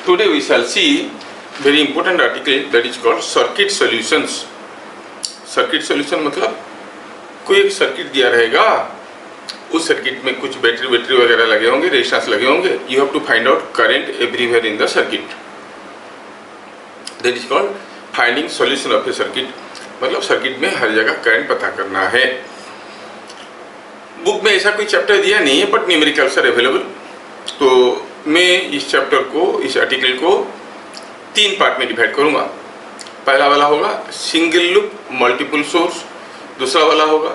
Today we shall see very important article that is called circuit solutions. Circuit solution मतलब कोई एक circuit दिया रहेगा, उस सर्किट में कुछ बैटरी वगैरह लगे होंगे, रेजिस्टेंस लगे होंगे. You have to find out current everywhere in the circuit. That is called finding solution of a circuit. मतलब सर्किट में हर जगह करंट पता करना है. बुक में ऐसा कोई चैप्टर दिया नहीं है, बट न्यूमेरिकल्स आर अवेलेबल. तो मैं इस चैप्टर को, इस आर्टिकल को 3 पार्ट में डिवाइड करूंगा. पहला वाला होगा सिंगल लूप मल्टीपल सोर्स, दूसरा वाला होगा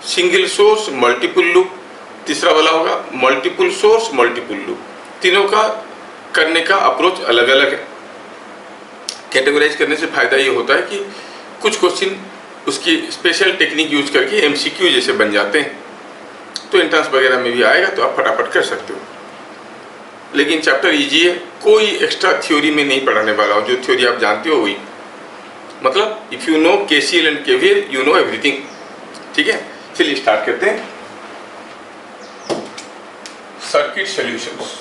सिंगल सोर्स मल्टीपल लूप, तीसरा वाला होगा मल्टीपल सोर्स मल्टीपल लूप. तीनों का करने का अप्रोच अलग अलग है. कैटेगराइज करने से फायदा ये होता है कि कुछ क्वेश्चन उसकी स्पेशल टेक्निक यूज करके एमसीक्यू जैसे बन जाते हैं, तो एंट्रेंस वगैरह में भी आएगा तो आप फटाफट कर सकते हो. लेकिन चैप्टर इजी है, कोई एक्स्ट्रा थ्योरी में नहीं पढ़ाने वाला हूँ. जो थ्योरी आप जानते हो वही, मतलब if you know KCL and KVL you know everything. ठीक है, चलिए स्टार्ट करते हैं. Circuit solutions.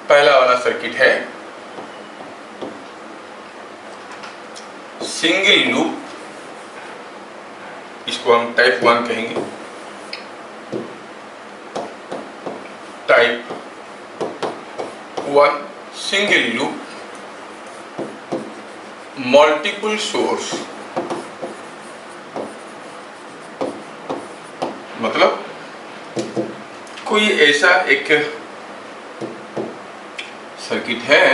पहला वाला सर्किट है सिंगल लूप, इसको हम टाइप 1 कहेंगे. Type 1 single loop multiple source. मतलब कोई ऐसा एक सर्किट है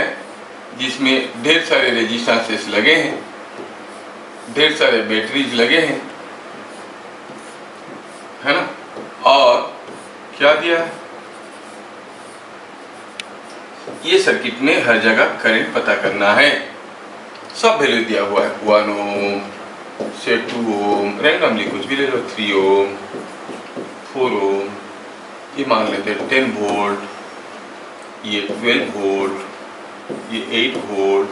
जिसमें ढेर सारे रेजिस्टेंसेस लगे हैं, ढेर सारे बैटरीज लगे हैं, है ना. और क्या दिया है, ये सर्किट में हर जगह करंट पता करना है. सब वैल्यू दिया हुआ है, 1 ओम से 2 ओम, रैंडमली कुछ भी ले लो, 3 ओम, 4 ओम, ये मान लेते हैं 10 वोल्ट, ये 12 वोल्ट, ये 8 वोल्ट,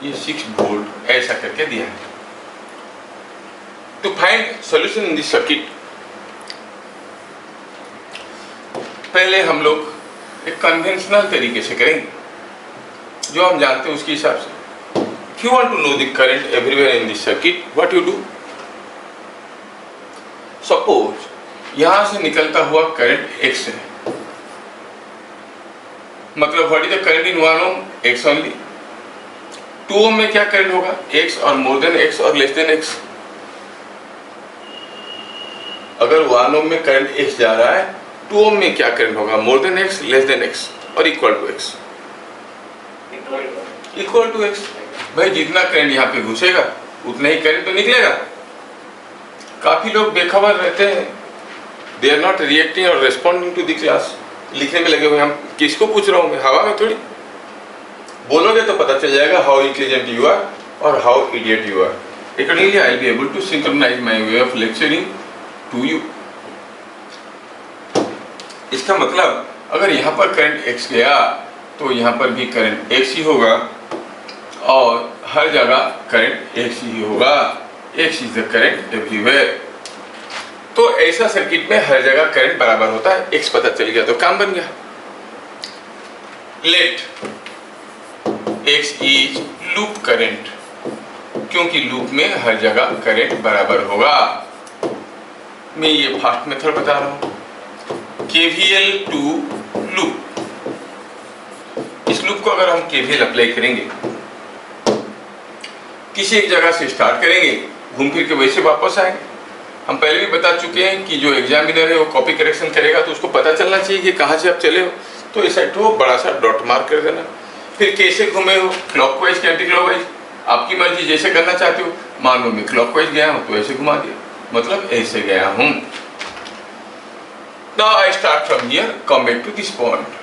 ये 6 वोल्ट, ऐसा करके दिया है. To find solution in this circuit, पहले हम लोग एक कन्वेंशनल तरीके से करेंगे, जो हम जानते हैं उसके हिसाब से. If you want to know the current everywhere in this circuit, what you do? Suppose यहां से निकलता हुआ करंट X है. मतलब what is the current in 1 ohm? X only. 2 ohm में क्या करंट होगा? X और more than X और less than X. अगर 1 ohm में करंट X जा रहा है, 2 ohm में क्या करंट होगा? More than X, less than X और equal to X. Equal to X. भाई जितना करंट यहाँ पे घुसेगा उतना ही करंट तो निकलेगा. काफी लोग बेखबर रहते हैं, दे आर नॉट रिएक्टिंग और रेस्पॉन्डिंग टू द क्लास. लिखने में लगे हुए. हम किसको पूछ रहा हूँ मैं? हवा में थोड़ी. बोलोगे तो पता चल जाएगा हाउ इंटेलिजेंट यू आर और how idiot you are. Accordingly I will be able to synchronise my way of lecturing to you. इसका मतलब अगर यहाँ पर करंट X गया तो यहाँ पर भी करंट X ही होगा और हर जगह करंट X ही होगा. X is the current everywhere. तो ऐसा सर्किट में हर जगह करंट बराबर होता है. X पता चल गया तो काम बन गया. Let X is loop current, क्योंकि लूप में हर जगह करंट बराबर होगा. मैं ये फास्ट मेथड बता रहा हूँ. KVL to loop. इस लूप को अगर हम KVL अप्लाई करेंगे, किसी एक जगह से स्टार्ट करेंगे, घूम फिर के वैसे वापस आएंगे. हम पहले भी बता चुके हैं कि जो एग्जामिनर है वो कॉपी करेक्शन करेगा तो उसको पता चलना चाहिए कि कहाँ से आप चले हो. तो इस साइड को बड़ा सा डॉट मार्क कर देना. फिर कैसे घूमे हो, क्लॉकवाइज या एंटी क्लॉकवाइज, आपकी मर्जी जैसे करना चाहते हो. मान लो मैं क्लॉकवाइज गया हूँ तो ऐसे घुमा दिया, मतलब ऐसे गया हूँ. Now I start from here, come back to this point.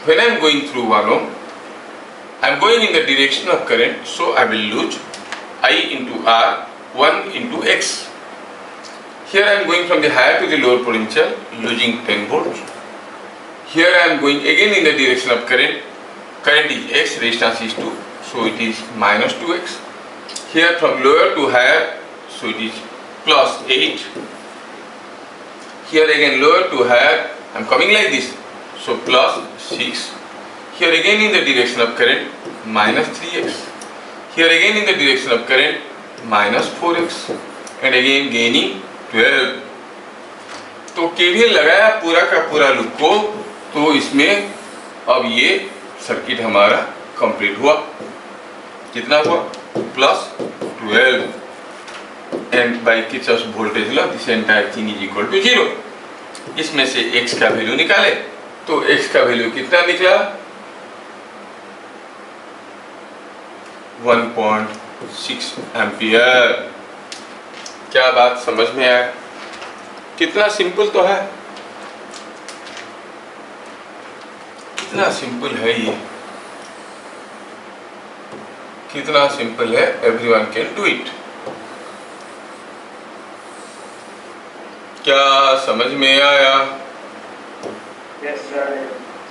When I am going through 1 ohm, I am going in the direction of current, so I will lose I into R, 1 into X. Here I am going from the higher to the lower potential, losing 10 volts. Here I am going again in the direction of current. Current is X, resistance is 2, so it is minus 2X. Here from lower to higher, so it is plus 8. Here again lower to higher, I am coming like this. So plus 6. Here again in the direction of current minus 3x. Here again in the direction of current minus 4x. And again gaining 12. तो KVL लगाया पूरा का पूरा loop को, तो इसमें अब ये सर्किट हमारा कंप्लीट हुआ। कितना हुआ? Plus 12 and by Kirchhoff's voltage law this entire thing is equal to 0। इसमें से x का वैल्यू निकाले तो x का वैल्यू कितना निकला? 1.6 एम्पियर। क्या बात समझ में आया? कितना सिंपल तो है, कितना सिंपल है ये, कितना सिंपल है। Everyone can do it. क्या समझ में आया? Yes, sir.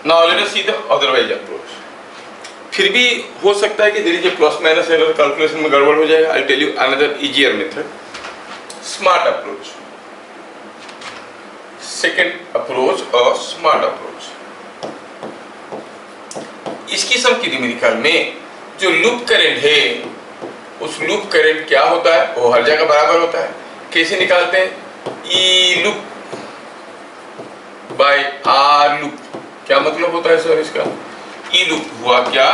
Now let us see the otherwise approach। फिर भी हो सकता है कि there is a plus minus error, calculation में गड़बड़ हो जाएगा। I tell you another easier method, smart approach. Second approach और स्मार्ट अप्रोच। इस किस्म की न्यूमेरिकल में जो लूप करंट है, उस लूप करंट क्या होता है? वो हर जगह बराबर होता है। कैसे निकालते हैं? ई लूप बाय आर लूप। क्या मतलब होता है सर इसका? ई लूप हुआ क्या?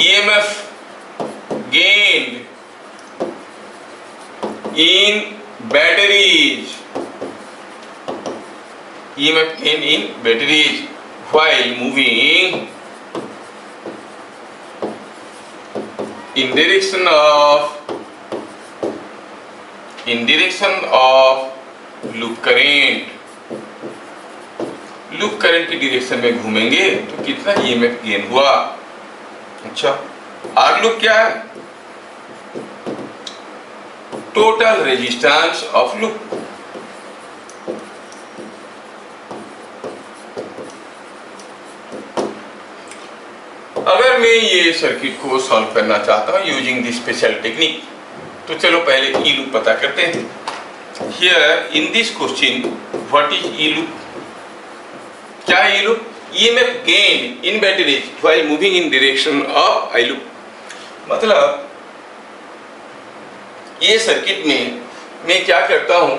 EMF gain in batteries, EMF gain in batteries while moving in direction of loop current। Loop current की डायरेक्शन में घूमेंगे तो कितना ईएमएफ गेन हुआ? अच्छा, आर लूप क्या है? Total resistance of loop. अगर मैं ये सर्किट को सॉल्व करना चाहता हूं यूजिंग दिस स्पेशल टेक्निक, तो चलो पहले ई लूप पता करते हैं। Here in this question what is E loop? क्या है E loop? EMF gain in batteries while moving in direction of I loop. मतलब ये सर्किट में मैं क्या करता हूं,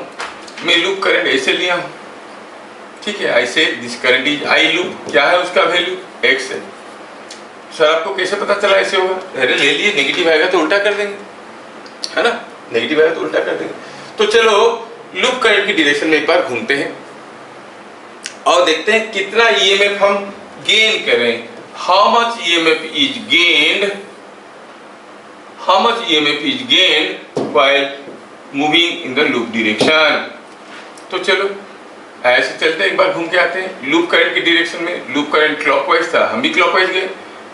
मैं लूप करंट ऐसे लिया हूं, ठीक है, ऐसे this current is I loop. क्या है उसका वैल्यू? x है। सर आपको कैसे पता चला ऐसे होगा? अरे ले लिए, नेगेटिव आएगा तो उल्टा कर देंगे, है ना? नेगेटिव आएगा तो उल्टा कर देंगे। तो चलो लूप करंट की डायरेक्शन में एक बार घूमते हैं और देखते हैं कितना ईएमएफ हम गेन करें। How much EMF is gained, how much EMF is gained while moving in the loop direction. तो चलो ऐसे चलते हैं, एक बार घूम के आते हैं लूप करंट की डायरेक्शन में। लूप करंट क्लॉकवाइज था, हम भी क्लॉकवाइज गए।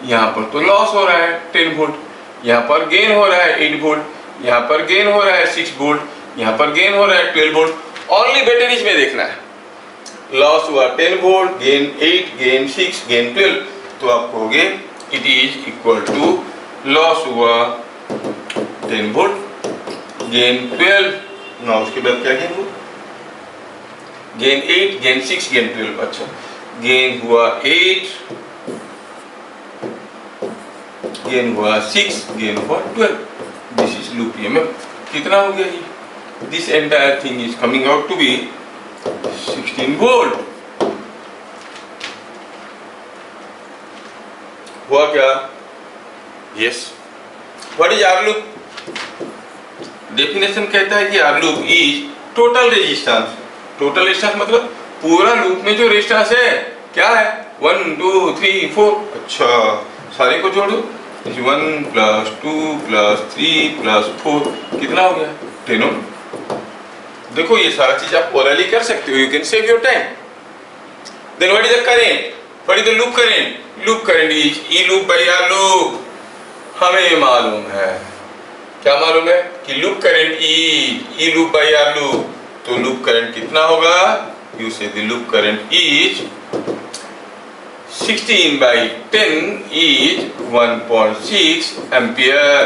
यहाँ पर तो लॉस हो रहा है 10 वोल्ट, यहाँ पर गेन हो रहा है 8 वोल्ट, यहाँ पर गेन हो रहा है 6 वोल्ट, यहाँ पर गेन हो रहा है 12 वोल्ट। ओनली बैटरीज में देखना है। लॉस हुआ 10 वोल्ट, गेन 8, गेन 6, गेन 12। तो आप कहोगे it is equal to loss हुआ 10 वोल्ट, गेन 12। ना उसके बाद क्या गेन हुआ? Gain 8, gain 6, gain 12। अच्छा, गेन हुआ 8, गेन हुआ 6, गेन हुआ 12। This is loop EMF. कितना हो गया ये? This entire thing is coming out to be 16 volt. हुआ क्या? Yes. What is R loop? Definition कहता है कि R loop is total resistance. Total resistance मतलब पूरा लूप में जो रेजिस्टेंस है क्या है? 1 2 3 4। अच्छा, सारे को जोड़ो। 1 + 2 + 3 + 4 कितना हो गया? 10 ओम। देखो ये सारा चीज आप ओरली कर सकते हो, you can save your time. Then what is the current? What is the loop current? Loop current is E loop by R loop. हमें मालूम है, क्या मालूम है? कि loop current is E loop by R loop. तो loop current कितना होगा? You say the loop current is 16/10 is 1.6 ampere.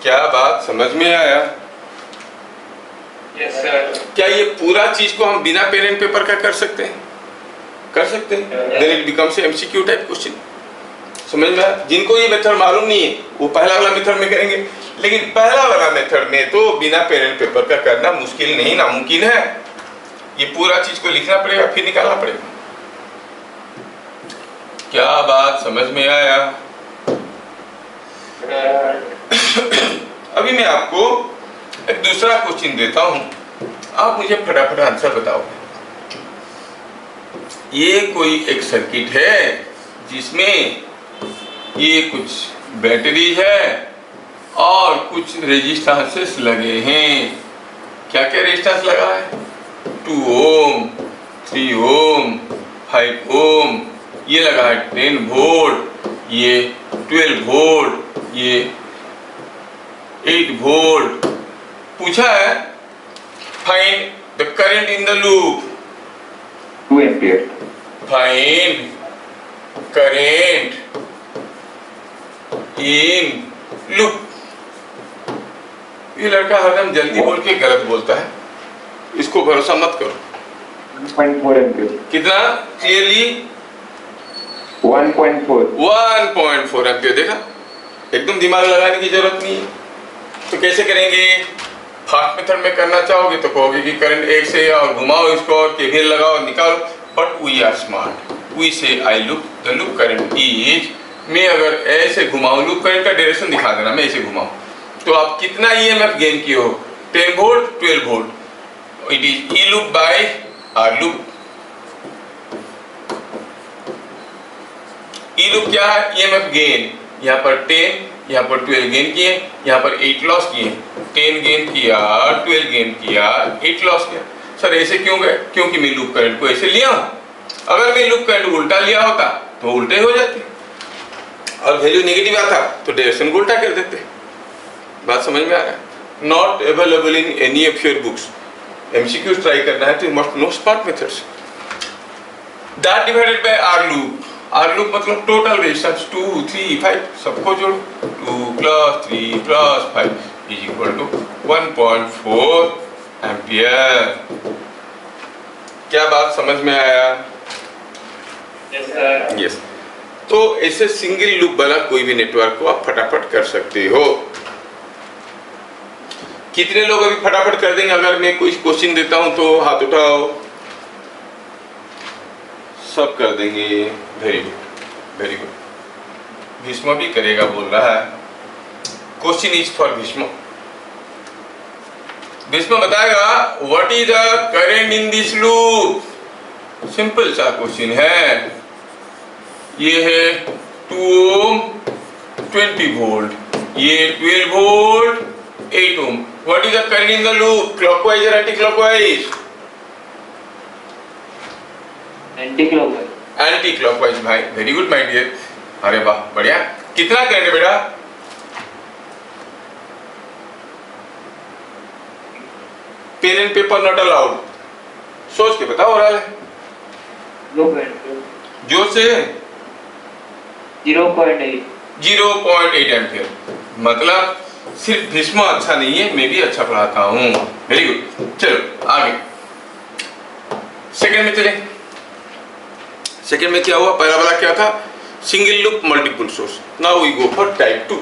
क्या बात समझ में आया? Yes, sir. क्या ये पूरा चीज को हम बिना पेन एंड पेपर का कर सकते हैं? कर सकते हैं। Then it becomes MCQ type question. समझ में आया? जिनको ये मेथड मालूम नहीं है वो पहला वाला मेथड में करेंगे, लेकिन पहला वाला मेथड में तो बिना पेन एंड पेपर का करना मुश्किल नहीं, नामुमकिन है। ये पूरा चीज को लिखना पड़ेगा फिर निकालना पड़ेगा। क्या बात समझ में आया? अभी मैं आपको एक दूसरा क्वेश्चन देता हूं, आप मुझे फटाफट आंसर बताओ। ये कोई एक सर्किट है जिसमें ये कुछ बैटरी है और कुछ रेजिस्टेंसेस लगे हैं। क्या क्या रेजिस्टेंस लगा है? 2 ओम, 3 ओम, 5 ओम, ये लगा है 10 वोल्ट, ये 12 वोल्ट, ये 8 वोल्ट। पूछा है find the current in the loop. 2 ampere. Find current in loop. ये लड़का हरदम जल्दी बोल के गलत बोलता है, इसको भरोसा मत करो। 1.4 ampere. कितना क्लियरली? 1.4. 1.4 एम्पियर। देखा, एकदम दिमाग लगाने की जरूरत नहीं है। तो कैसे करेंगे? फास्ट मेथड में करना चाहोगे तो कहोगे कि करंट एक से और घुमाओ इसको और केवीएल लगाओ निकालो, but we are smart, we say I loop the loop current is. मैं अगर ऐसे घुमाऊं, लूप करंट का डायरेक्शन दिखा देना, मैं ऐसे घुमाऊं तो आप कितना ईएमएफ गेन किए हो? 10 volt, 12 volt. It is E loop by R loop. E loop क्या है? EMF gain. यहाँ पर 10, यहाँ पर 12 गेन किए, यहाँ पर 8 लॉस किए। 10 गेन किया, 12 गेन किया, 8 लॉस किया। सर ऐसे क्यों गए? क्योंकि मैं लूप करंट को ऐसे लिया हूं। अगर मैं लूप करंट उल्टा लिया होता तो उल्टे हो जाते, और वैल्यू नेगेटिव आता तो डायरेक्शन को उल्टा कर देते। बात समझ में आ रहा है? Not available in any of your books. MCQ try करना है तो you must know smart methods. That divided by R loop. R loop मतलब टोटल रेजिस्टेंस 2, 3, 5 सबको जोड़ो। 2 + 3 + 5 = 1.4 एम्पियर। क्या बात समझ में आया? Yes, sir. यस। तो ऐसे सिंगल लूप वाला कोई भी नेटवर्क को आप फटाफट कर सकते हो। कितने लोग अभी फटाफट कर देंगे अगर मैं कोई क्वेश्चन देता हूं तो? हाथ उठाओ। सब कर देंगे। Very good, very good. Bhishma भी करेगा बोल रहा है। Question is for Bhishma. Bhishma बताएगा what is the current in this loop. Simple सा क्वेश्चन है। ये है 2 ओम, 20 वोल्ट, ये 12 volt, 8 ohm. What is the current in the loop? Clockwise और anti clockwise? Anti-clockwise. Anti clockwise भाई। Very good my dear. अरे वाह बढ़िया। कितना करंट है बेटा? Pen and paper not allowed. सोच के बताओ। हो रहा है 0.8. जोर से। 0.8. 0.8 एम्पियर। मतलब सिर्फ भीष्म अच्छा नहीं है, मैं भी अच्छा पढ़ाता हूँ। Very good. चलो आगे सेकंड में चले। सेकंड में क्या हुआ? पहला वाला क्या था? Single loop multiple source. Now we go for type 2।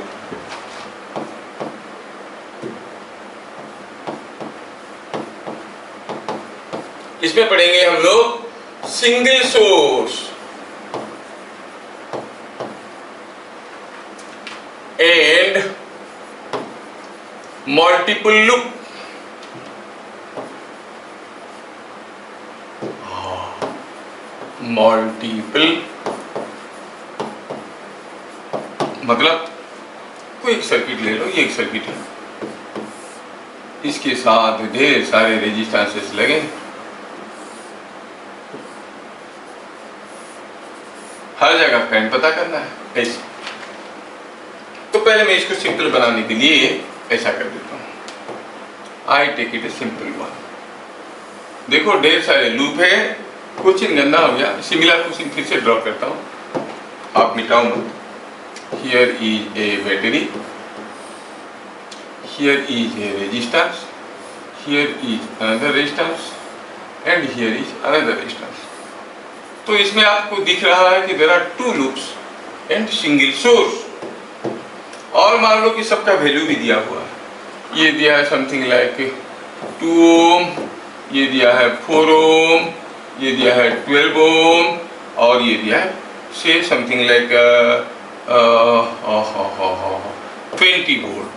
इसमें पढ़ेंगे हम लोग single source and multiple loop. Multiple मतलब कोई एक सर्किट ले लो, ये एक सर्किट है, इसके साथ ढेर सारे रेजिस्टेंसेस लगे। हर जगह करंट पता करना है ऐसे। तो पहले मैं इसको सिंपल बनाने के लिए ऐसा कर देता हूं। I take it a simple one. देखो ढेर सारे लूप है, क्वेश्चन गंदा हो गया। सिमिलर क्वेश्चन फिर से ड्रॉ करता हूं, आप मिटाओ मत। Here is a battery, here is a resistance, here is another resistance and here is another resistance. तो इसमें आपको दिख रहा है कि there are two loops and single source. और मान लो कि सबका वैल्यू भी दिया हुआ है, ये दिया है समथिंग लाइक 2 ओम, ये दिया है 4 ओम, ये दिया है 12 ओम और ये दिया है say something like 20 volt.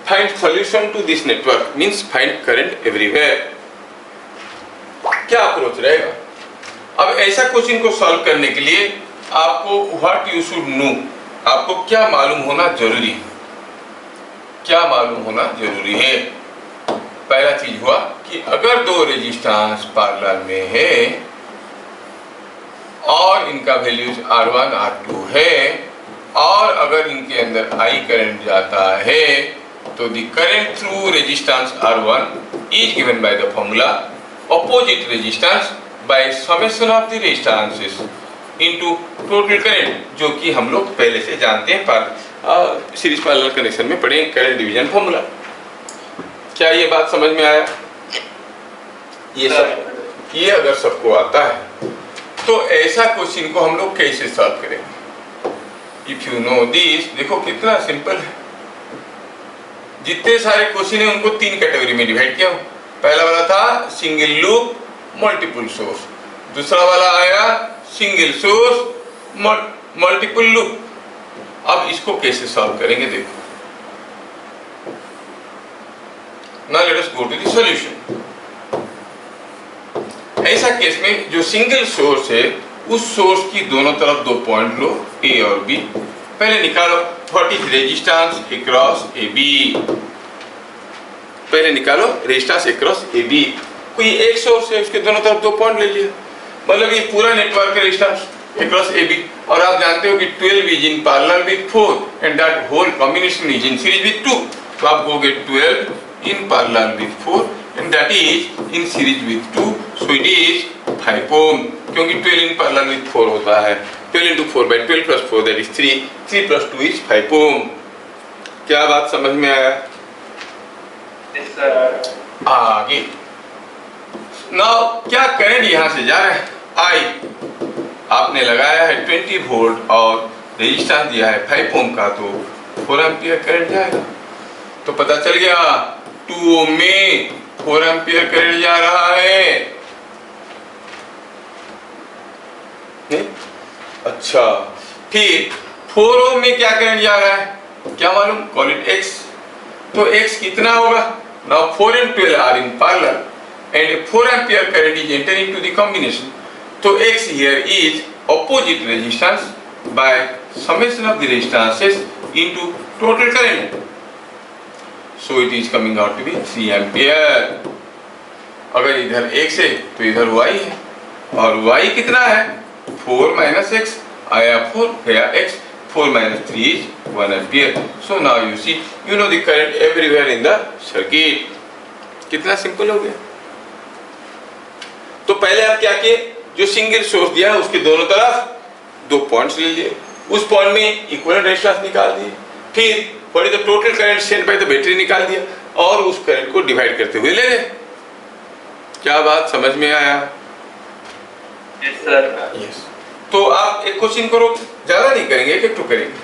Find solution to this network means find current everywhere. क्या अप्रोच रहेगा? अब ऐसा क्वेश्चन को सॉल्व करने के लिए आपको व्हाट यू शुड नो, आपको क्या मालूम होना जरूरी है. क्या मालूम होना जरूरी है? पहला चीज हुआ कि अगर दो रेजिस्टेंस पैरेलल में है और इनका वैल्यूज R1 R2 है और अगर इनके अंदर I करंट जाता है तो the current through resistance R1 is given by the formula opposite resistance by summation of the resistances into total current, जो कि हम लोग पहले से जानते हैं पर सीरीज पैरेलल कनेक्शन में पढ़े करंट डिवीजन फॉर्मूला. क्या ये बात समझ में आया? ये अगर सबको आता है तो ऐसा क्वेश्चन को हम लोग कैसे सॉल्व करेंगे? इफ यू नो दिस, देखो कितना सिंपल है. जितने सारे क्वेश्चन है उनको तीन कैटेगरी में डिवाइड किया. पहला वाला था सिंगल लूप मल्टीपल सोर्स, दूसरा वाला आया सिंगल सोर्स मल्टीपल लूप. अब इसको कैसे सॉल्व करेंगे देखो. Now let us go to the solution. ऐसा केस में जो सिंगल सोर्स है उस सोर्स की दोनों तरफ दो पॉइंट लो ए और बी. पहले निकालो what is resistance across A B. पहले निकालो रेजिस्टेंस अक्रॉस ए बी. कोई एक सोर्स है उसके दोनों तरफ दो पॉइंट ले लिए, मतलब ये पूरा नेटवर्क है रेजिस्टेंस अक्रॉस ए बी. और आप जानते हो कि 12 is in parallel with 4 and that whole combination is in series with 2. तो आप go get 12 in parallel with 4 and that is in series with 2, so it is 5 ohm. क्योंकि 12 in parallel with 4 होता है 12 into 4 by 12 plus 4 that is 3. 3 plus 2 is 5 ohm. क्या बात समझ में आया? आगे नाउ क्या करंट यहां से जा रहा है? I आपने लगाया है 20 वोल्ट और रेजिस्टेंस दिया है 5 ओम का, तो 4 एम्पियर करंट जाएगा. तो पता चल गया 2 ओम में 4 एम्पियर करंट जा रहा है. अच्छा, फिर 4 ओम में क्या करंट जा रहा है? क्या मालूम? Call it x. तो x कितना होगा? Now 4 and 12 are in parallel and 4 ampere current is entering into the combination. So x here is opposite resistance by summation of the resistances into total current. So it is coming out to be 3 ampere. अगर इधर x है तो इधर y है और y कितना है? 4 minus x. आया 4 गया x. 4 minus 3 is 1 ampere. So now you see, you know the current everywhere in the circuit. कितना सिंपल हो गया. तो पहले आप क्या किए? जो सिंगल सोर्स दिया उसके दोनों तरफ दो पॉइंट्स ले लिए, उस पॉइंट में इक्विवेलेंट रेजिस्टेंस निकाल दिए, फिर what is the total current sent by the battery निकाल दिया और उस करंट को डिवाइड करते हुए ले गए. क्या बात समझ में आया? Yes sir. यस. तो आप एक क्वेश्चन करो, ज्यादा नहीं करेंगे, एक तो करेंगे.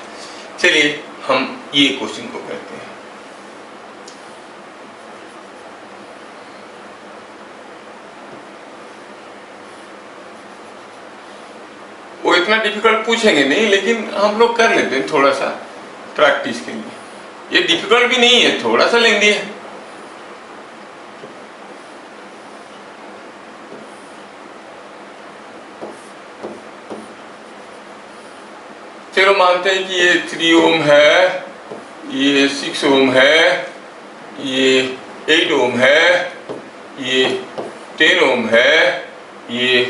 चलिए हम ये क्वेश्चन को करते हैं. वो इतना डिफिकल्ट पूछेंगे नहीं, लेकिन हम लोग कर लेते हैं थोड़ा सा प्रैक्टिस के लिए. ये डिफिकल्ट भी नहीं है, थोड़ा सा लेंदी है. चलो मानते हैं कि ये 3 ओम है, ये 6 ओम है, ये 8 ओम है, ये 10 ओम है, ये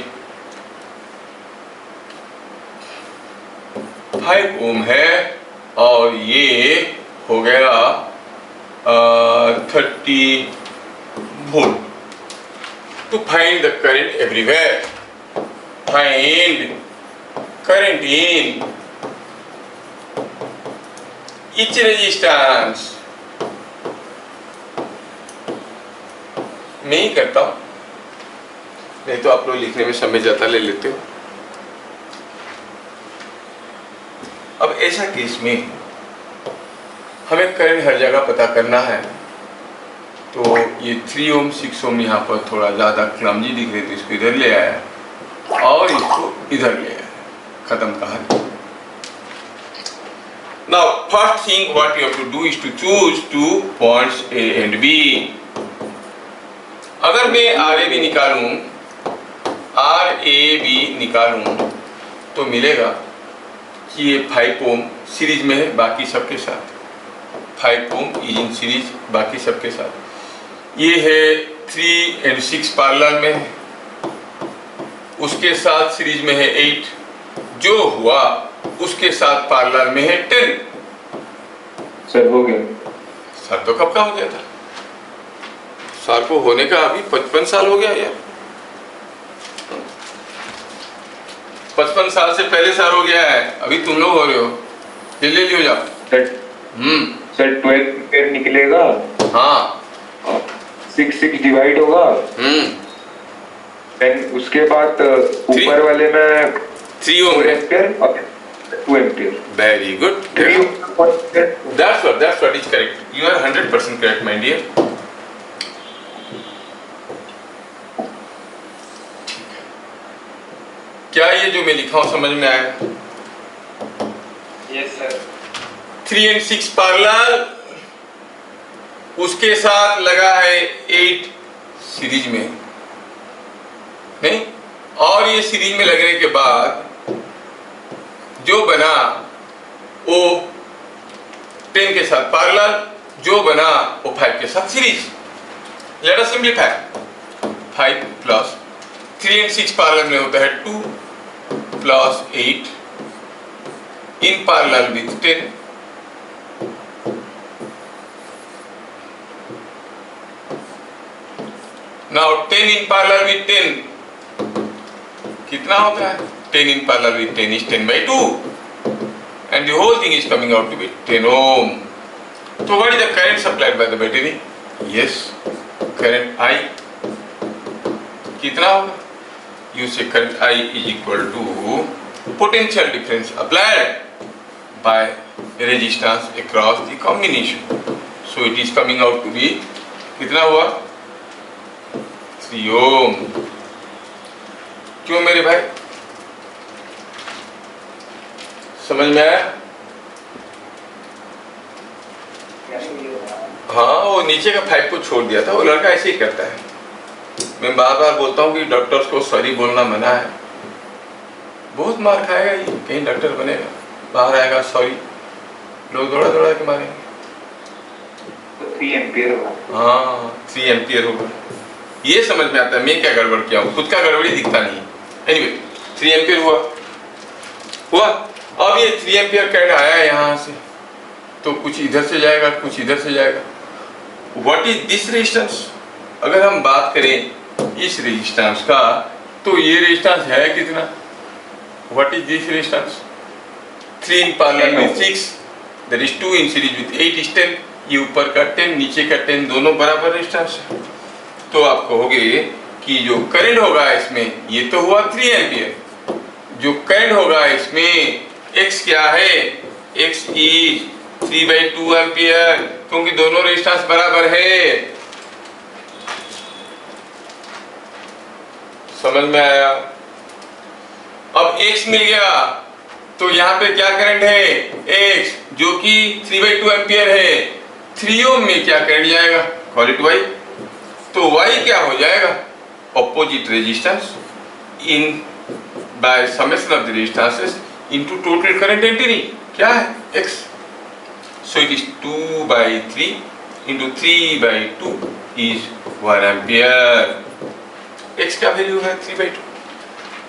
5 ओम है और ये हो गया 30 volt. To find the current everywhere, find current in each resistance मैं ही करता हूँ, नहीं तो आप लोग लिखने में समय ज़्यादा ले लेते हो। अब ऐसा केस में हमें करंट हर जगह पता करना है, तो ये 3 ओम 6 ओम यहाँ पर थोड़ा ज़्यादा क्लमजी दिख रहे थे, इसको इधर ले आया और इसको इधर ले आया, खत्म कहानी। Now first thing what you have to do is to choose two points A and B. अगर मैं RAB निकालूं, RAB निकालूं तो मिलेगा कि ये 5 ओम सीरीज में है बाकी सबके साथ, 5 ओम इज इन सीरीज बाकी सबके साथ। ये है 3 and 6 पैरेलल में है, उसके साथ सीरीज में है 8, जो हुआ उसके साथ पैरेलल में है 10। सर हो गया। सर तो कब का हो गया था, सर को होने का अभी 55 साल हो गया यार, 55 साल से पहले सर हो गया है, अभी तुम लोग हो रहे हो, ये ले लियो जाओ। सर 12 एम्पियर निकलेगा। हाँ 6 डिवाइड होगा। देन उसके बाद ऊपर वाले में 3 ओम 4 एम्पियर और 2 ampere. Very good, 3 that's what is correct, you are 100% correct my dear। क्या ये जो मैं लिखा हूं समझ में आया? Yes sir. 3 and 6 पैरेलल, उसके साथ लगा है 8 सीरीज में, नहीं, और ये सीरीज में लगने के बाद जो बना वो 10 के साथ पैरेलल, जो बना वो 5 के साथ series. Let us simplify, 5 plus 3 and 6 parallel में होता है 2 plus 8 in parallel with 10। Now 10 in parallel with 10 कितना होता है? 10 in parallel with 10 is 10/2 and the whole thing is coming out to be 10 ohm. So what is the current supplied by the battery? Yes, current I कितना होगा? You say current I is equal to potential difference applied by resistance across the combination. So it is coming out to be कितना हुआ? 3 ओम। क्यों मेरे भाई, समझ में आया? हाँ, वो नीचे का 5 को छोड़ दिया था, वो लड़का ऐसे ही करता है। मैं बार बार बोलता हूँ कि डॉक्टर्स को सॉरी बोलना मना है, बहुत मार खाएगा ये, कहीं डॉक्टर बनेगा, बाहर आएगा सॉरी, लोग दौड़ा दौड़ा के मारेंगे। 3 एम्पियर होगा। हाँ 3 एम्पियर होगा, ये समझ में आता है। मैं क्या गड़बड़ किया हूँ, खुद का गड़बड़ी दिखता नहीं। एनीवे 3 एम्पियर हुआ। अब ये 3 एम्पियर करंट आया यहाँ से, तो कुछ इधर से जाएगा, कुछ इधर से जाएगा। What is this resistance? अगर हम बात करें इस रेजिस्टेंस का, तो ये रेजिस्टेंस है कितना? What is this resistance? 3 in parallel with 6, that is 2 in series with 8 is 10। ये ऊपर का 10 नीचे का 10 दोनों बराबर रेजिस्टेंस है। तो आप कहोगे कि जो करंट होगा इसमें, ये तो हुआ 3 एम्पियर, जो करंट होगा इसमें x क्या है? x इज 3/2 एम्पियर, क्योंकि दोनों रेजिस्टेंस बराबर है। समझ में आया? अब x मिल गया, तो यहाँ पे क्या करंट है? x, जो कि 3/2 एम्पियर है। 3 ओम में क्या करंट जाएगा? Call it y। तो y क्या हो जाएगा? Opposite resistance in by summation of the resistances into total current entry. क्या है? x। So it is 2/3 into 3/2 is 1 ampere. x का वैल्यू है 3/2,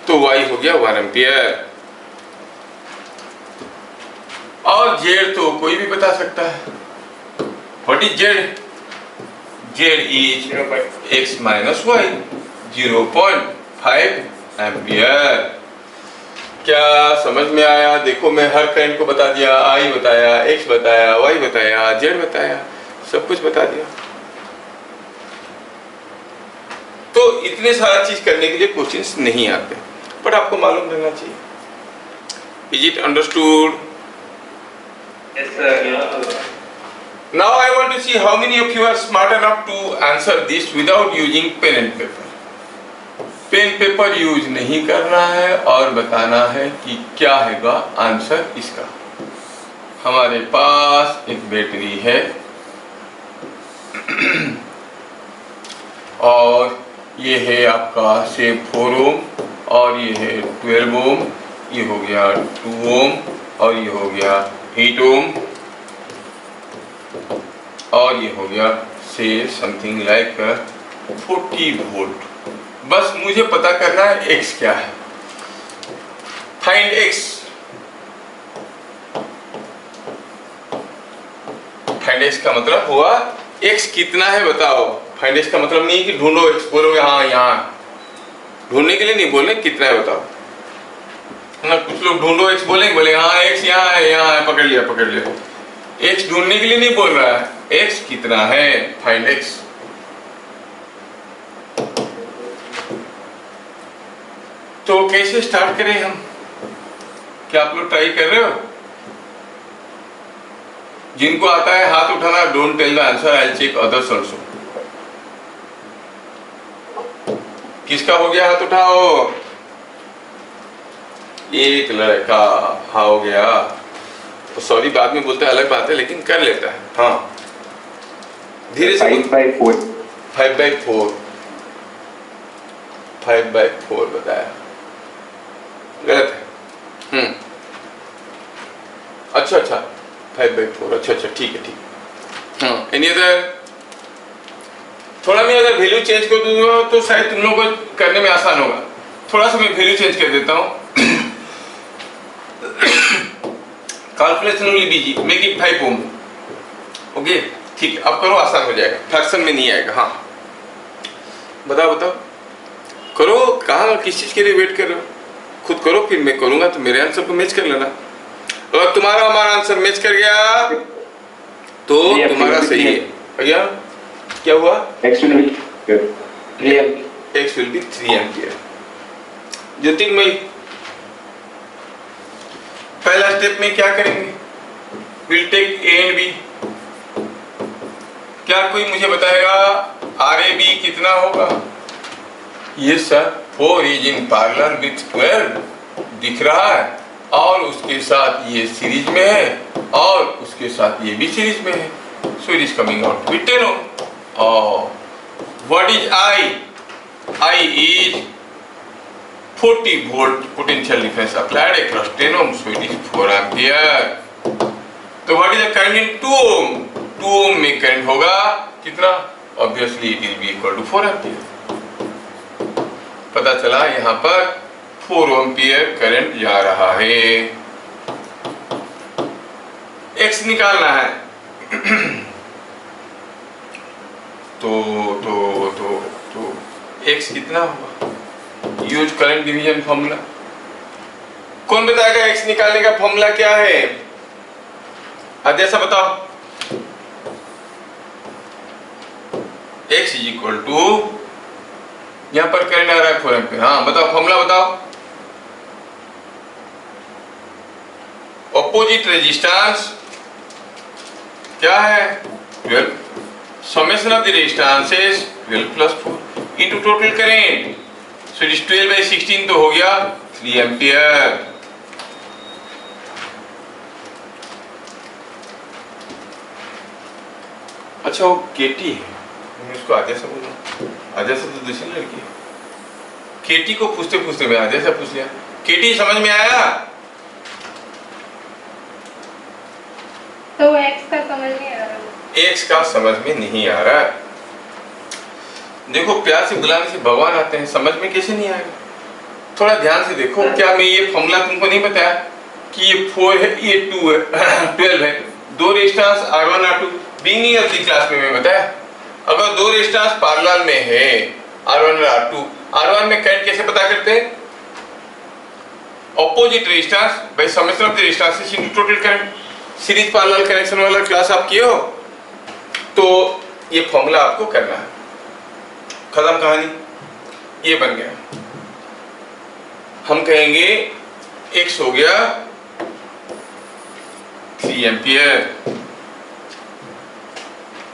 तो y हो गया 1 एम्पियर। और z तो कोई भी बता सकता है। What is z? z is x minus y, 0.5 ampere. क्या समझ में आया? देखो मैं हर करंट को बता दिया, I बताया, x बताया, y बताया, z बताया, सब कुछ बता दिया। इतने सारा चीज करने के लिए क्वेश्चंस नहीं आते, बट आपको मालूम रहना चाहिए। Is it understood? Yes, sir. Now I want to see how many of you are smart enough to answer this without using pen and paper. Pen paper use नहीं करना है और बताना है कि क्या हैगा आंसर इसका। हमारे पास एक बैटरी है और ये है आपका से 4 ओम और ये है 12 ओम, ये हो गया 2 ओम और ये हो गया 8 ओम और ये हो गया से समथिंग लाइक 40 वोल्ट। बस मुझे पता करना है x क्या है। Find x। फाइंड x का मतलब हुआ x कितना है बताओ। फाइंड x का मतलब नहीं कि ढूंढो x, बोलोगे हाँ यहाँ, ढूंढने के लिए नहीं बोलने कितना है बताओ ना। कुछ लोग ढूंढो x बोलेंगे, बोले हाँ x यहाँ है, पकड़ लिया पकड़ लिया। x ढूंढने के लिए नहीं बोल रहा है, x कितना है, फाइंड x। तो कैसे स्टार्ट करें हम? क्या आप लोग ट्राई कर रहे हो? जिनको आता है हाथ उठाना। Don't tell the answer, I will check others also. किसका हो गया हाथ उठाओ? एक लड़का हाँ हो गया। तो सॉरी बाद में बोलते हैं अलग बात है, लेकिन कर लेता है। हाँ धीरे से। 5/4 5/4 5/4 बताया, गलत है। अच्छा 5/4, अच्छा ठीक है ठीक। हाँ एनी अदर? थोड़ा मैं अगर वैल्यू चेंज कर दूंगा तो शायद तुम लोगों को करने में आसान होगा। थोड़ा सा मैं वैल्यू चेंज कर देता हूँ। Calculation only busy, make it 5 ohm. Okay ठीक, अब करो, आसान हो जाएगा, फ्रैक्शन में नहीं आएगा। हाँ बताओ करो। कहाँ किस चीज के लिए वेट कर रहे हो? खुद करो, फिर मैं करूंगा तो मेरे आंसर को मैच कर लेना। और तुम्हारा हमारा आंसर मैच कर गया तो तुम्हारा सही है भैया। क्या हुआ? X will be 3 amp. X will be 3 ampere. Jyotirmayi पहला स्टेप में क्या करेंगे? Will take A and B। क्या कोई मुझे बताएगा RAB कितना होगा? ये sir 4 is in parallel with 12 दिख रहा है और उसके साथ ये सीरीज में है और उसके साथ ये भी सीरीज में है, सो it is coming out with 10 ओम। और what is I? I is 40 volt potential difference applied across 10 ohm, so it is 4 ampere. तो what is the current in 2 ohm? 2 ohm में करंट होगा कितना? Obviously it will be equal to 4 ampere. पता चला यहाँ पर 4 ampere current जा रहा है। x निकालना है। तो x कितना होगा? Use current division formula. कौन बताएगा x निकालने का फॉर्मूला क्या है? आदेश बताओ। x इज इक्वल टू, यहां पर करंट आ रहा है 4 एम्पियर। हाँ बताओ फॉर्मूला बताओ। ऑपोजिट रेजिस्टेंस क्या है? 12। Summation of the resistances 12 plus 4 into total current, so it is 12/16 तो हो गया 3 एम्पियर। अच्छा वो केटी है, मैं उसको आधे से बोलूं। आधे से तो दूसरी लड़की है। केटी को पूछते पूछते मैं आधे से पूछ लिया। केटी समझ में आया? तो x का समझ नहीं आ रहा। x का समझ में नहीं आ रहा। देखो प्यार से बुलाने से भगवान आते हैं, समझ में कैसे नहीं आएगा? थोड़ा ध्यान से देखो। क्या मैं ये फॉर्मूला तुमको नहीं बताया कि ये 4 है, ये 2 है, 12 है, दो resistance R1 R2 beginning of the class में मैं बताया। अगर दो रेजिस्टेंस पैरेलल में है R1 और R2, R1 में करंट कैसे पता करते हैं? Opposite resistance by summation of the resistances into total current. Series parallel connection वाला क्लास आप किए हो, तो ये फॉर्मूला आपको करना है। खत्म कहानी। ये बन गया। हम कहेंगे x हो गया 3 एम्पियर।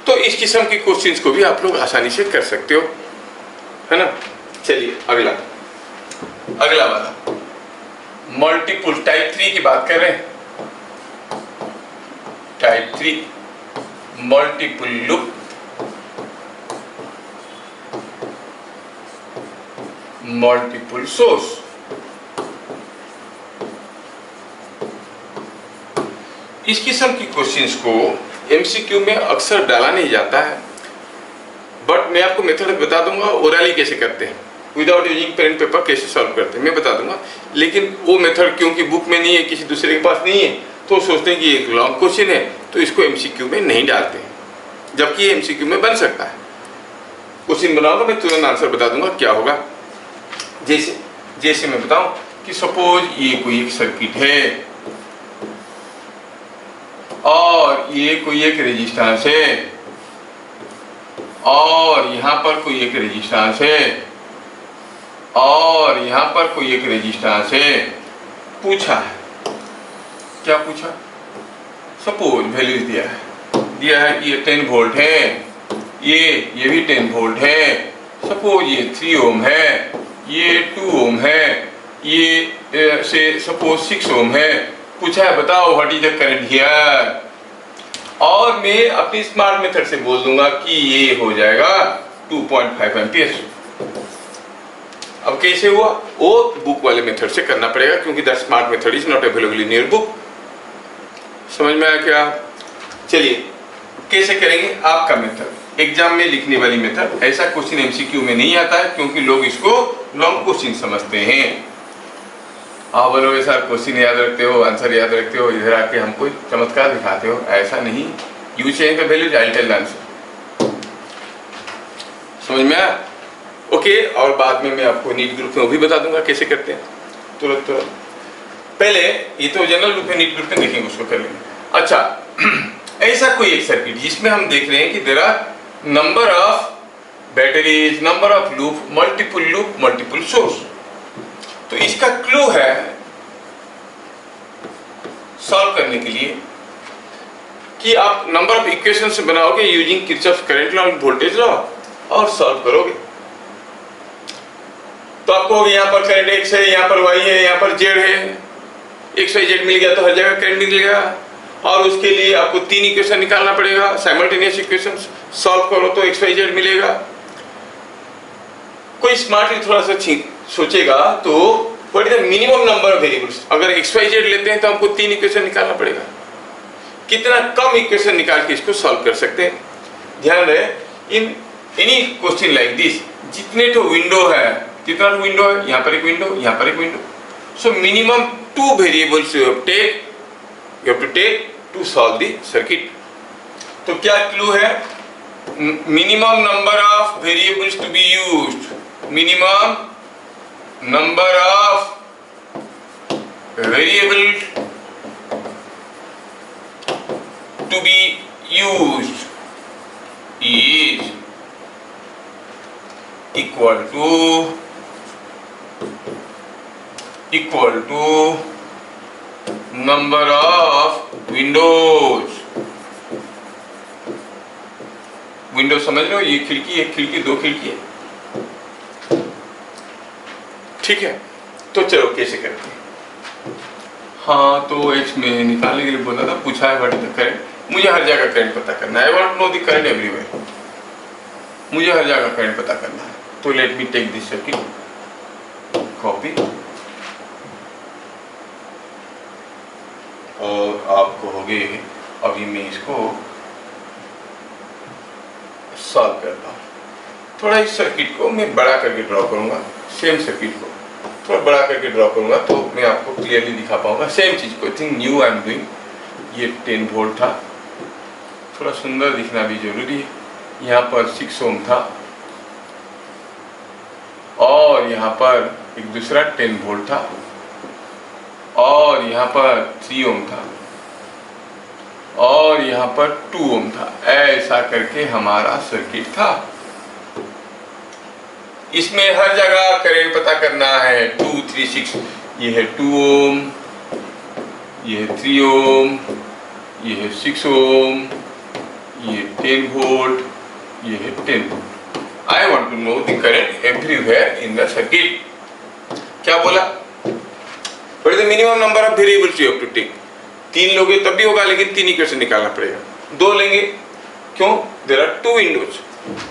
तो इस किस्म के क्वेश्चंस को भी आप लोग आसानी से कर सकते हो, है ना। चलिए अगला वाला मल्टीपल टाइप 3 की बात कर रहे हैं। Type 3 multiple loop, multiple source. इस किस्म की क्वेश्चंस को एमसीक्यू में अक्सर डाला नहीं जाता है, बट मैं आपको मेथड बता दूंगा ओरली कैसे करते हैं, without using pen and paper कैसे सॉल्व करते हैं मैं बता दूंगा। लेकिन वो मेथड क्योंकि बुक में नहीं है, किसी दूसरे के पास नहीं है, तो सोचते हैं कि एक लॉन्ग क्वेश्चन है तो इसको एमसीक्यू में नहीं डालते हैं, जबकि ये एमसीक्यू में बन सकता है। क्वेश्चन बनाऊंगा, मैं तुरंत आंसर बता दूंगा क्या होगा। जैसे मैं बताऊं कि सपोज ये कोई एक सर्किट है और ये कोई एक रेजिस्टेंस है और यहाँ पर कोई एक रेजिस्टेंस है और यहाँ पर कोई एक रेजिस्टेंस है। पूछा है, क्या पूछा? सपोज वैल्यूज दिया है कि ये 10 वोल्ट है, ये भी 10 वोल्ट है। सपोज ये 3 ओम है, ये 2 ओम है, ये से सपोज 6 ओम है। पूछा है बताओ what is the current here, और मैं अपनी स्मार्ट मेथड से बोल दूंगा कि ये हो जाएगा 2.5 एम्पियर। अब कैसे हुआ? वो बुक वाले मेथड से करना पड़ेगा, क्योंकि the smart method is not available in your book. समझ में आया क्या? चलिए कैसे करेंगे आपका मेथड, एग्जाम में लिखने वाली मेथड। ऐसा क्वेश्चन एमसीक्यू में नहीं आता है, क्योंकि लोग इसको लॉन्ग क्वेश्चन समझते हैं। आप बोलोगे सर क्वेश्चन याद रखते हो, आंसर याद रखते हो, इधर आके हमको चमत्कार दिखाते हो। ऐसा नहीं, you change the values, I tell the answer. समझ में आया? ओके। और बाद में मैं आपको नीट ग्रुप में वो भी बता दूंगा कैसे करते हैं, तुरंत। पहले ये तो जनरल ग्रुप में, नीट ग्रुप में देखेंगे, उसको कर लेंगे। अच्छा ऐसा कोई एक सर्किट जिसमें हम देख रहे हैं कि there are number of batteries, number of loop, multiple source. तो इसका क्लू है सॉल्व करने के लिए कि आप नंबर ऑफ इक्वेशन से बनाओगे using Kirchhoff current law end voltage law और सॉल्व करोगे। तो आपको यहाँ पर करंट x है, यहाँ पर y है, यहाँ पर z है, x y z मिल गया तो हर जगह करंट मिल गया। और उसके लिए आपको 3 इक्वेशन निकालना पड़ेगा, साइमल्टेनियस इक्वेशन। सॉल्व करो तो x y z मिलेगा। कोई स्मार्टली थोड़ा सा सोचेगा तो what is the minimum number of variables. अगर x y z लेते हैं तो हमको 3 इक्वेशन निकालना पड़ेगा। कितना कम इक्वेशन निकाल के इसको सॉल्व कर सकते हैं। ध्यान रहे, in any question like this, जितने तो विंडो है, कितना विंडो है, यहाँ पर एक विंडो, यहाँ पर एक window, so minimum 2 variables you have to take to solve the circuit. तो क्या क्लू है? Minimum number of variables to be used, minimum number of variables to be used is equal to number of windows। Window समझ लो, ये खिड़की, एक खिड़की, 2 खिड़की है, ठीक है। तो चलो कैसे करते हैं। हाँ तो x में निकालने के लिए बोला था, पूछा है व्हाट इज द करंट। मुझे हर जगह करंट पता करना है, I want to know the current everywhere. मुझे हर जगह करंट पता करना है। तो let me take this circuit, copy, और आप कहोगे अभी मैं इसको सॉल्व करता हूँ। थोड़ा इस सर्किट को मैं बड़ा करके ड्रॉ करूंगा, सेम सर्किट को थोड़ा बड़ा करके ड्रॉ करूंगा तो मैं आपको क्लियरली दिखा पाऊंगा सेम चीज को। Think new I am doing. ये 10 वोल्ट था, थोड़ा सुंदर दिखना भी जरूरी है। यहाँ पर 6 ओम था और यहाँ पर एक दूसरा 10 वोल्ट था और यहाँ पर 3 ओम था और यहाँ पर 2 ओम था। ऐसा करके हमारा सर्किट था। इसमें हर जगह करंट पता करना है। 2, 3, 6, ये है 2 ओम, ये है 3 ओम, ये है 6 ओम, ये 10 वोल्ट, ये है 10 volt. I want to know the current everywhere in the circuit. क्या बोला? What is the minimum number of variables you have to take? 3 लोगे तब भी होगा, लेकिन 3 इक्वेशन निकालना पड़ेगा। 2 लेंगे, क्यों? There are 2 windows.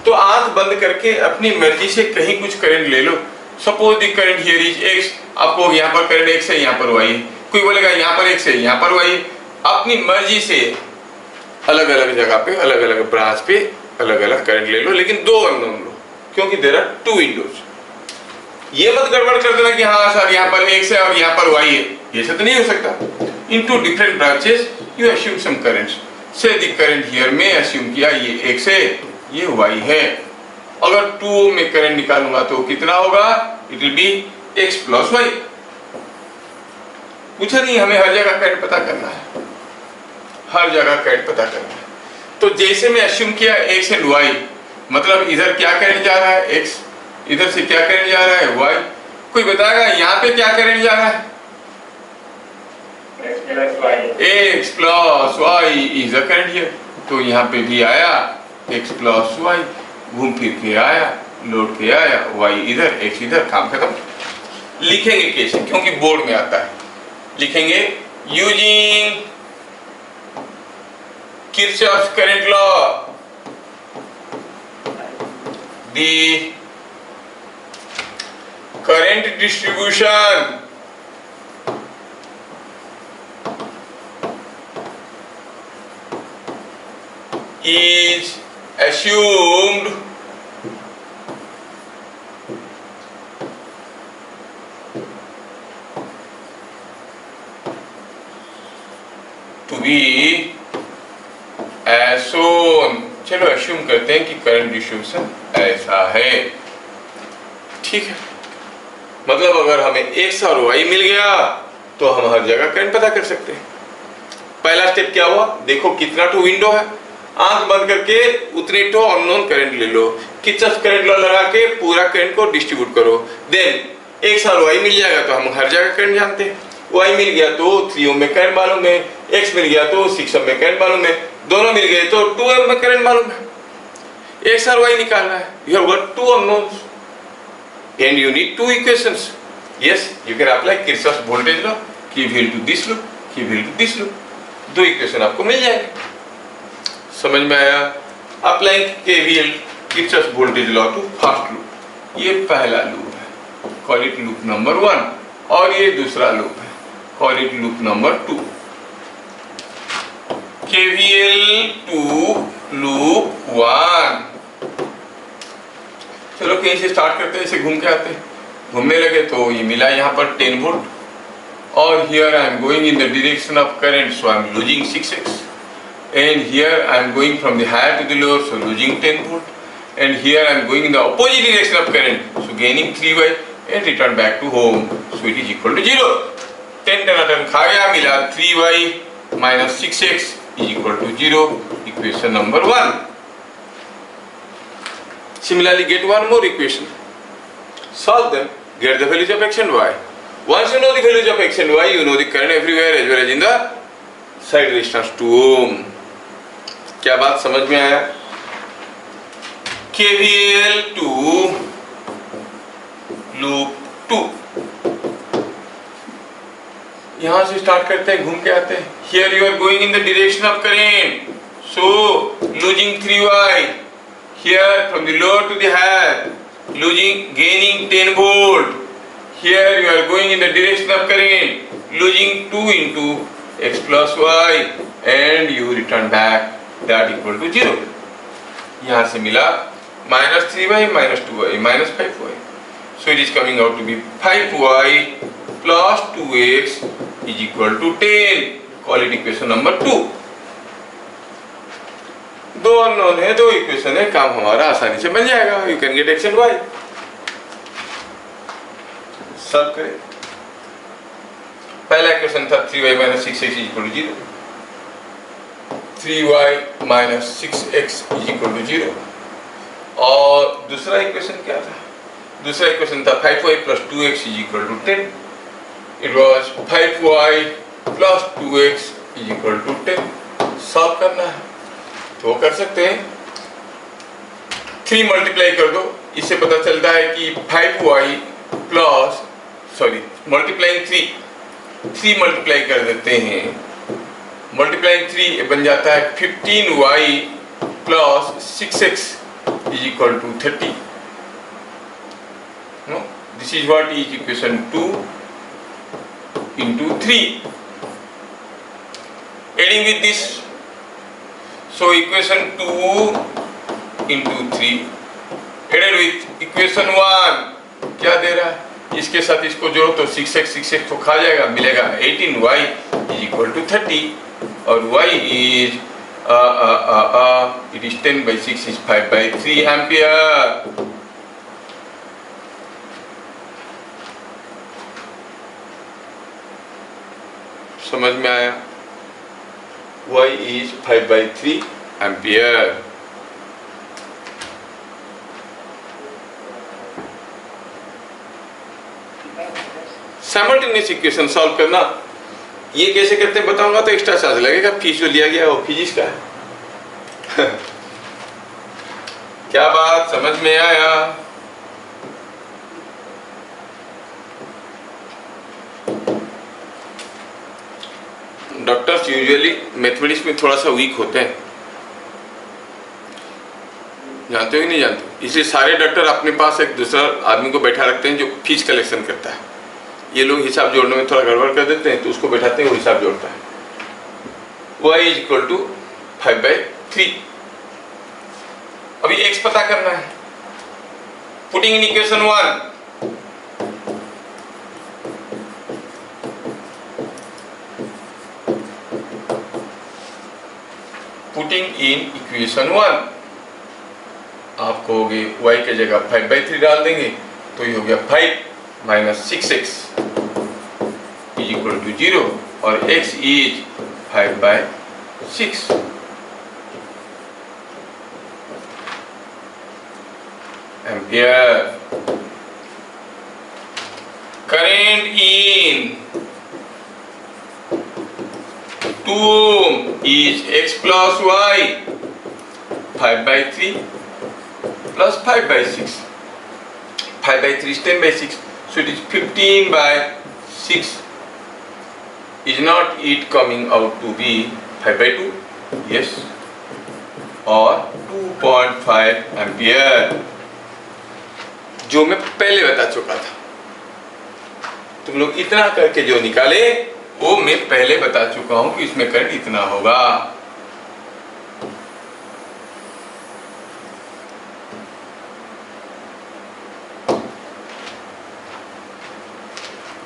तो आंख बंद करके अपनी मर्जी से कहीं कुछ करंट ले लो। Suppose the current here is x, आपको यहाँ पर करंट x है, यहाँ पर y है। कोई बोलेगा यहाँ पर x है, यहाँ पर y है। अपनी मर्जी से अलग अलग जगह पे, अलग अलग ब्रांच पे अलग अलग करंट ले लो, लेकिन 2 अननोन लो, क्योंकि देयर आर 2 विंडोज। ये मत गड़बड़ कर देना कि हाँ सर यहाँ पर x है और यहाँ पर y है, ये सब तो नहीं हो सकता। In 2 different branches you assume some currents. Say the current here में अस्यूम किया ये x है, ये y है। अगर 2 ओम में करंट निकालूंगा तो कितना होगा? It will be x plus y। पूछा नहीं, हमें हर जगह करंट पता करना है, हर जगह करंट पता करना है। तो जैसे मैं अस्यूम किया x एंड y, मतलब इधर क्या करंट जा रहा है? x, इधर से क्या करंट जा रहा है? y। कोई बताएगा यहाँ पे क्या करंट जा रहा है? x plus y is the current here. तो यहाँ पे भी आया x प्लस y, घूम फिर के आया, लौट के आया, y इधर x इधर, काम खत्म। लिखेंगे कैसे? क्योंकि बोर्ड में आता है। लिखेंगे using Kirchhoff's current law, the current distribution is assumed to be as shown। चलो assume करते हैं कि करंट डिस्ट्रीब्यूशन ऐसा है। ठीक है, मतलब अगर हमें x और y मिल गया तो हम हर जगह करंट पता कर सकते हैं। पहला स्टेप क्या हुआ? देखो कितना टू विंडो है, आंख बंद करके उतने तो अननोन करंट ले लो, किरचॉफ करंट लॉ लगा के पूरा करंट को डिस्ट्रीब्यूट करो। देन x और y मिल जाएगा तो हम हर जगह करंट जानते हैं। y मिल गया तो 3 ओम में करंट मालूम है, x मिल गया तो 6 ओम में करंट मालूम है, दोनों मिल गए तो 2 ओम में करंट मालूम है। x और y निकालना है। You have got 2 unknowns and you need 2 equations. Yes, you can apply Kirchhoff voltage law, KVL to this loop, KVL to this loop. 2 equation आपको मिल जाएंगे। समझ में आया? Applying KVL Kirchhoff voltage law to first loop. ये पहला loop है, call it loop number 1, और ये दूसरा लूप है, call it loop number 2। KVL to loop 1। चलो कहीं से स्टार्ट करते हैं, इसे घूम के आते हैं। घूमने लगे तो ये मिला यहाँ पर 10 वोल्ट, और here I am going in the direction of current, so I am losing 6x, and here I am going from the higher to the lower, so losing 10 volt, and here I am going in the opposite direction of current, so gaining 3y, and return back to home, so it is equal to 0। 10 टनाटन खा गया, मिला 3y minus 6x is equal to 0, equation number 1। Similarly, get one more equation, solve them, get the values of x and y। Once you know the values of x and y, you know the current everywhere as well as in the side resistance 2 ohm। क्या बात समझ में आया? KVL to loop 2। यहां से start करते हैं, घूम के आते हैं। Here you are going in the direction of current, so losing 3y। Here from the lower to the higher, gaining 10 volt। Here you are going in the direction of current, losing 2 into x plus y, and you return back that equal to 0। यहाँ से मिला minus 3y minus 2y minus 5y, so it is coming out to be 5y plus 2x is equal to 10। call it equation number 2। 2 unknown है, 2 equation है, काम हमारा आसानी से बन जाएगा। You can get x and y। Solve करें। पहला इक्वेशन था 3y minus 6x is equal to 0, 3y minus 6x is equal to 0, और दूसरा इक्वेशन क्या था? दूसरा इक्वेशन था 5y plus 2x is equal to 10। It was 5y plus 2x is equal to 10। Solve करना है तो कर सकते हैं, 3 मल्टीप्लाई कर दो, इससे पता चलता है कि 5y प्लस मल्टीप्लाइंग 3 मल्टीप्लाई कर देते हैं, मल्टीप्लाइंग 3 बन जाता है 15y plus 6x is equal to 30। No, this is what is equation 2 into 3. Adding with this, so equation 2 into 3 added with equation 1 क्या दे रहा है, इसके साथ इसको जोड़ो तो 6x तो खा जाएगा, मिलेगा 18y is equal to 30 और y is it is 10/6 is 5/3 ampere। समझ में आया? y is 5/3 ampere. Simultaneous equation solve करना, ये कैसे करते हैं बताऊंगा तो एक्स्ट्रा चार्ज लगेगा, फीस जो लिया गया वो फिजिक्स का है। क्या बात समझ में आया? डॉक्टर्स यूजुअली मैथमेटिक्स में थोड़ा सा वीक होते हैं, जानते हो कि नहीं जानते, इसलिए सारे डॉक्टर अपने पास एक दूसरा आदमी को बैठा रखते हैं जो फीस कलेक्शन करता है। ये लोग हिसाब जोड़ने में थोड़ा गड़बड़ कर देते हैं तो उसको बैठाते हैं, वो हिसाब जोड़ता है। y is equal to 5/3। अभी x पता करना है, putting in equation 1, putting in equation 1 आप कहोगे y के जगह 5/3 डाल देंगे तो ये हो गया 5 minus 6x is equal to 0 और x is 5/6। Ampere. Current in 2 ohm is x plus y 5/3 plus 5/6. 5/3 is 10/6, so it is 15/6. Is not it coming out to be 5/2? Yes, or 2.5 ampere, जो मैं पहले बता चुका था। तुम लोग इतना करके जो निकाले वो मैं पहले बता चुका हूं कि इसमें करंट इतना होगा।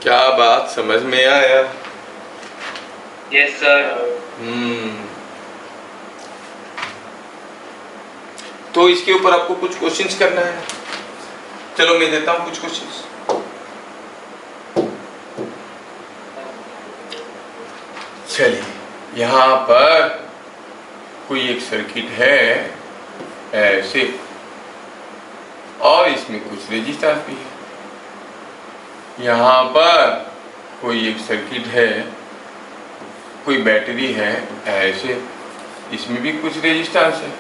क्या बात समझ में आया? Yes, sir. तो इसके ऊपर आपको कुछ क्वेश्चंस करना है। चलो मैं देता हूं कुछ क्वेश्चंस। चलिए, यहाँ पर कोई एक सर्किट है ऐसे और इसमें कुछ रेजिस्टेंस भी है। यहाँ पर कोई एक सर्किट है, कोई बैटरी है ऐसे, इसमें भी कुछ रेजिस्टेंस है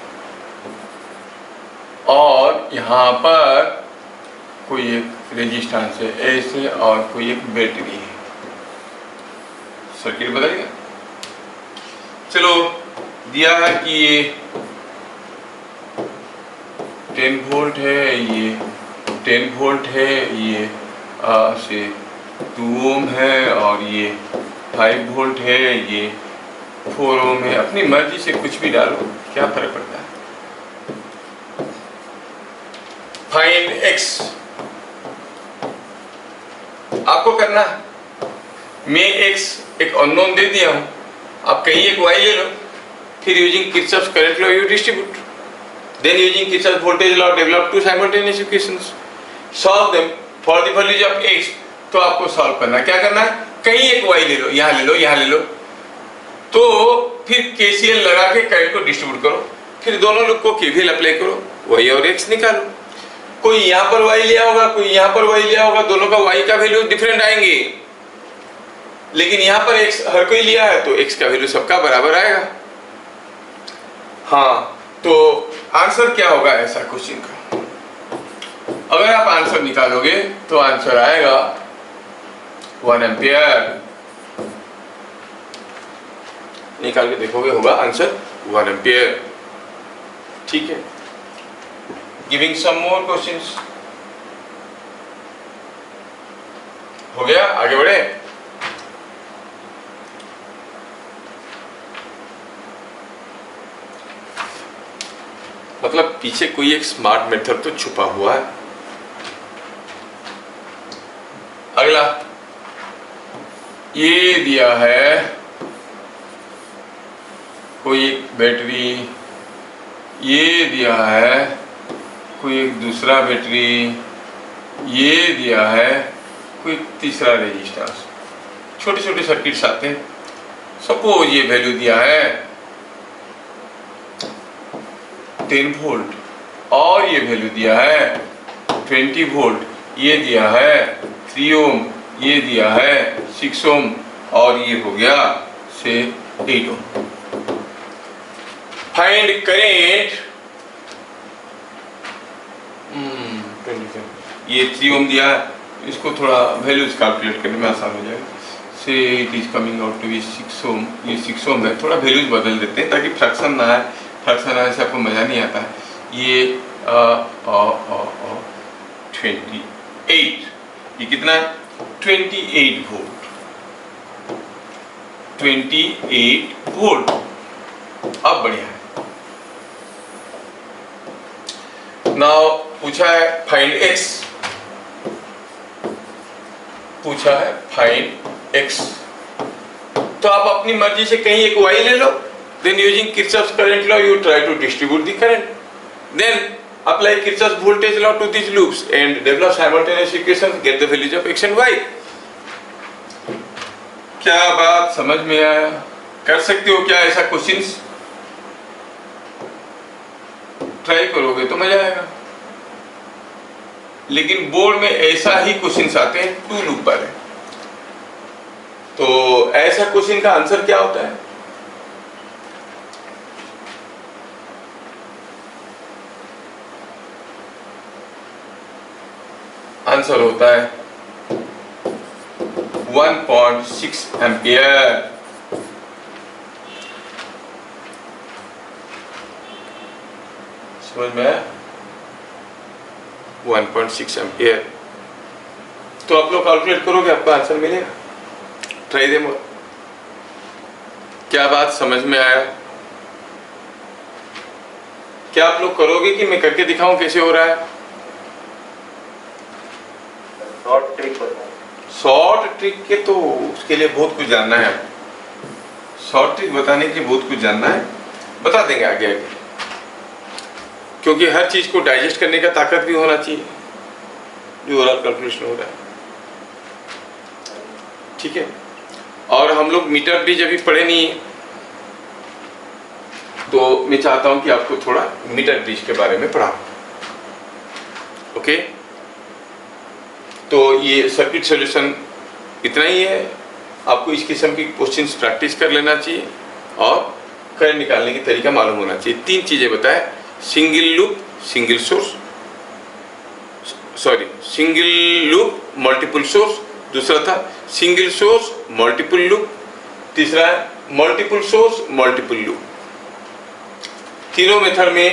और यहाँ पर कोई एक रेजिस्टेंस है ऐसे और कोई एक बैटरी है। सर्किट बदल गया। चलो दिया है कि ये 10 वोल्ट है, ये 10 वोल्ट है, ये से 2 ओम है और ये 5 वोल्ट है, ये 4 ओम है। अपनी मर्जी से कुछ भी डालो, क्या फर्क पड़ता है। फाइंड x आपको करना है। मैं x एक अननोन दे दिया हूं, आप कहीं एक y ले लो, फिर using Kirchhoff's current law you distribute, then using Kirchhoff's voltage law develop two simultaneous equations, solve them for the values of x। तो आपको सॉल्व करना है, क्या करना है, कहीं एक y ले लो, यहाँ ले लो, यहाँ ले लो, तो फिर KCL लगा के करंट को डिस्ट्रीब्यूट करो, फिर दोनों लोग को KVL अप्लाई करो, y और x निकालो। कोई यहाँ पर y लिया होगा, कोई यहाँ पर y लिया होगा, दोनों का y का वैल्यू डिफरेंट आएंगे, लेकिन यहाँ पर x हर कोई लिया है तो x का वैल्यू सबका बराबर आएगा। हाँ, तो आंसर क्या होगा ऐसा क्वेश्चन का? अगर आप आंसर निकालोगे तो आंसर आएगा 1 एम्पियर। निकाल के देखोगे होगा आंसर 1 एम्पियर। ठीक है, गिविंग सम मोर क्वेश्चंस। हो गया, आगे बढ़े। मतलब पीछे कोई एक स्मार्ट मेथड तो छुपा हुआ है। अगला, ये दिया है कोई एक बैटरी, ये दिया है कोई एक दूसरा बैटरी, ये दिया है कोई तीसरा रेजिस्टेंस। छोटे छोटे सर्किट्स आते हैं। सपोज ये वैल्यू दिया है 10 वोल्ट और ये वैल्यू दिया है 20 वोल्ट, ये दिया है 3 ओम, ये दिया है 6 ओम और ये हो गया से 8 ओम। फाइंड करेंट, ये 3 ओम दिया है, इसको थोड़ा वैल्यूज कैलकुलेट करने में आसान हो जाएगा। Say it is coming out to be 6 ohm, ये 6 ओम है। थोड़ा वैल्यूज बदल देते हैं ताकि फ्रैक्शन ना आए, फ्रैक्शन आने से आपको मजा नहीं आता है। ये 28, ये कितना है? 28 वोल्ट, 28 वोल्ट। अब बढ़िया है। नाउ पूछा है फाइंड x, पूछा है फाइंड x, तो आप अपनी मर्जी से कहीं एक y ले लो। Then using Kirchhoff's current law you try to distribute the current, then apply Kirchhoff's voltage law to these loops and develop simultaneous equations, get the values of x and y। क्या बात समझ में आया? कर सकते हो क्या ऐसा क्वेश्चंस? ट्राई करोगे तो मजा आएगा। लेकिन बोर्ड में ऐसा ही क्वेश्चंस आते हैं 2 लूप पर है, तो ऐसा क्वेश्चन का आंसर क्या होता है? आंसर होता है 1.6 एम्पियर। समझ में आया? 1.6 एम्पियर। तो आप लोग कैलकुलेट करोगे, आपका आंसर मिलेगा। ट्राई देमो। क्या बात समझ में आया? क्या आप लोग करोगे कि मैं करके दिखाऊं कैसे हो रहा है? शॉर्ट ट्रिक के तो उसके लिए बहुत कुछ जानना है। शॉर्ट ट्रिक बताने के लिए बहुत कुछ जानना है, बता देंगे आगे आगे, क्योंकि हर चीज को डाइजेस्ट करने का ताकत भी होना चाहिए जो ओरल कैलकुलेशन हो रहा है। ठीक है, और हम लोग मीटर ब्रिज अभी पढ़े नहीं है, तो मैं चाहता हूं कि आपको थोड़ा मीटर ब्रिज के बारे में पढ़ाऊं। ओके, तो ये सर्किट सॉल्यूशन इतना ही है। आपको इस किस्म की क्वेश्चंस प्रैक्टिस कर लेना चाहिए और करंट निकालने की तरीका मालूम होना चाहिए। 3 चीजें बताए, single loop single source, sorry single loop multiple source, दूसरा था सिंगल सोर्स मल्टीपल लूप, तीसरा है मल्टीपल सोर्स मल्टीपल लूप। तीनों मेथड में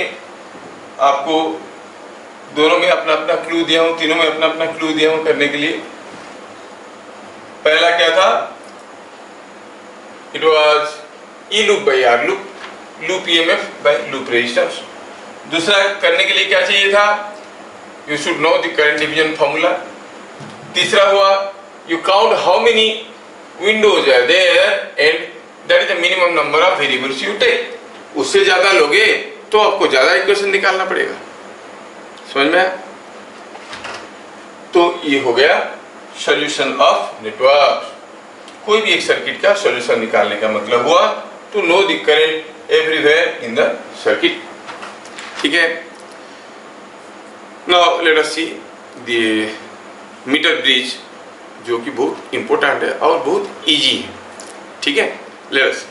आपको दोनों में अपना अपना क्लू दिया हूं, तीनों में अपना अपना क्लू दिया हूं करने के लिए। पहला क्या था? It was E loop by R loop, loop EMF by loop resistance. दूसरा करने के लिए क्या चाहिए था? You should know the current division formula. तीसरा हुआ you count how many windows are there and that is the minimum number of variables you take. उससे ज्यादा लोगे तो आपको ज्यादा इक्वेशन निकालना पड़ेगा। समझ में आया? तो ये हो गया सॉल्यूशन ऑफ नेटवर्क। कोई भी एक सर्किट का सॉल्यूशन निकालने का मतलब हुआ to know the current everywhere in the circuit. ठीक है, now let us see the metre bridge, जो कि बहुत इम्पोर्टेंट है और बहुत इजी है। ठीक है, लेट अस